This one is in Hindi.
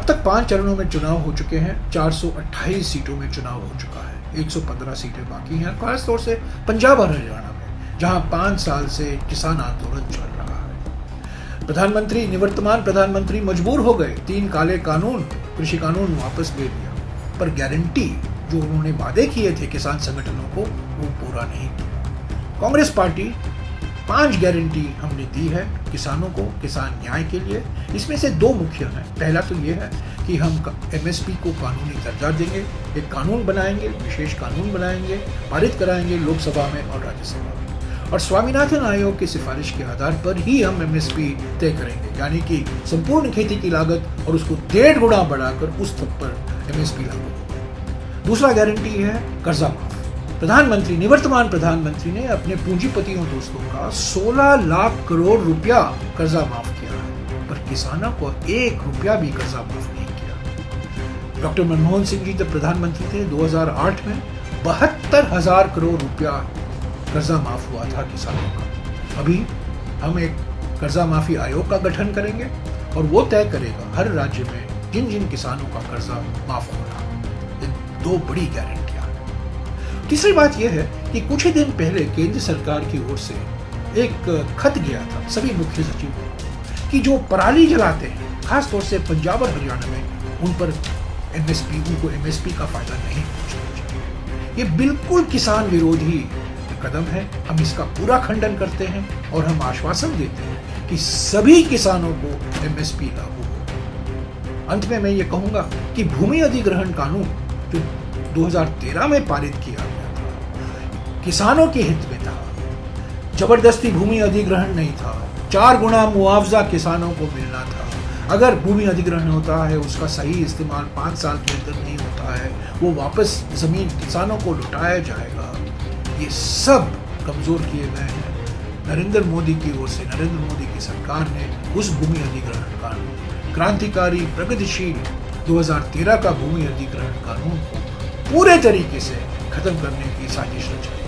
अब तक 5 चरणों में चुनाव हो चुके हैं, 428 सीटों में चुनाव हो चुका है, 115 सीटें बाकी हैं, खासतौर से पंजाब और हरियाणा में, जहां 5 साल से किसान आंदोलन चल रहा है। निवर्तमान प्रधानमंत्री मजबूर हो गए 3 काले कानून, कृषि कानून वापस ले लिया, पर गारंटी जो उन्होंने वादे किए थे किसान संगठनों को, वो पूरा नहीं किया। कांग्रेस पार्टी 5 गारंटी हमने दी है किसानों को, किसान न्याय के लिए। इसमें से 2 मुख्य हैं। पहला तो ये है कि हम एमएसपी को कानूनी दर्जा देंगे, एक कानून बनाएंगे, विशेष कानून बनाएंगे, पारित कराएंगे लोकसभा में और राज्यसभा में, और स्वामीनाथन आयोग की सिफारिश के आधार पर ही हम एमएसपी तय करेंगे, यानी कि संपूर्ण खेती की लागत और उसको 1.5 गुना बढ़ाकर उस तक पर एमएसपी लागू होगा। दूसरा गारंटी है कर्जा माफ। निवर्तमान प्रधानमंत्री ने अपने पूंजीपतियों दोस्तों का 16 लाख करोड़ रुपया कर्जा माफ किया है, पर किसानों को 1 रुपया भी कर्जा माफ नहीं किया। डॉक्टर मनमोहन सिंह जी जब प्रधानमंत्री थे 2008 में 72,000 करोड़ रुपया कर्जा माफ हुआ था किसानों का। अभी हम एक कर्जा माफी आयोग का गठन करेंगे और वो तय करेगा हर राज्य में जिन जिन किसानों का कर्जा माफ हो रहा। ये 2 बड़ी गारंटी। तीसरी बात यह है कि कुछ ही दिन पहले केंद्र सरकार की ओर से एक खत गया था सभी मुख्य सचिवों को कि जो पराली जलाते हैं, खासतौर से पंजाब और हरियाणा में, उन पर उनको एमएसपी का फायदा नहीं पहुंचना चाहिए। ये बिल्कुल किसान विरोधी कदम है। हम इसका पूरा खंडन करते हैं और हम आश्वासन देते हैं कि सभी किसानों को एमएसपी लागू हो। अंत में मैं ये कहूंगा कि भूमि अधिग्रहण कानून जो 2013 में पारित किया गया था, किसानों के हित में था। जबरदस्ती भूमि अधिग्रहण नहीं था, 4 गुना मुआवजा किसानों को मिलना था। अगर भूमि अधिग्रहण होता है, उसका सही इस्तेमाल 5 साल के अंदर नहीं होता है, वो वापस जमीन किसानों को लौटाया जाएगा। ये सब कमजोर किए गए हैं नरेंद्र मोदी की ओर से। नरेंद्र मोदी की सरकार ने उस भूमि अधिग्रहण कानून, क्रांतिकारी प्रगतिशील 2013 का भूमि अधिग्रहण कानून को पूरे तरीके से खत्म करने की साजिश रचाई।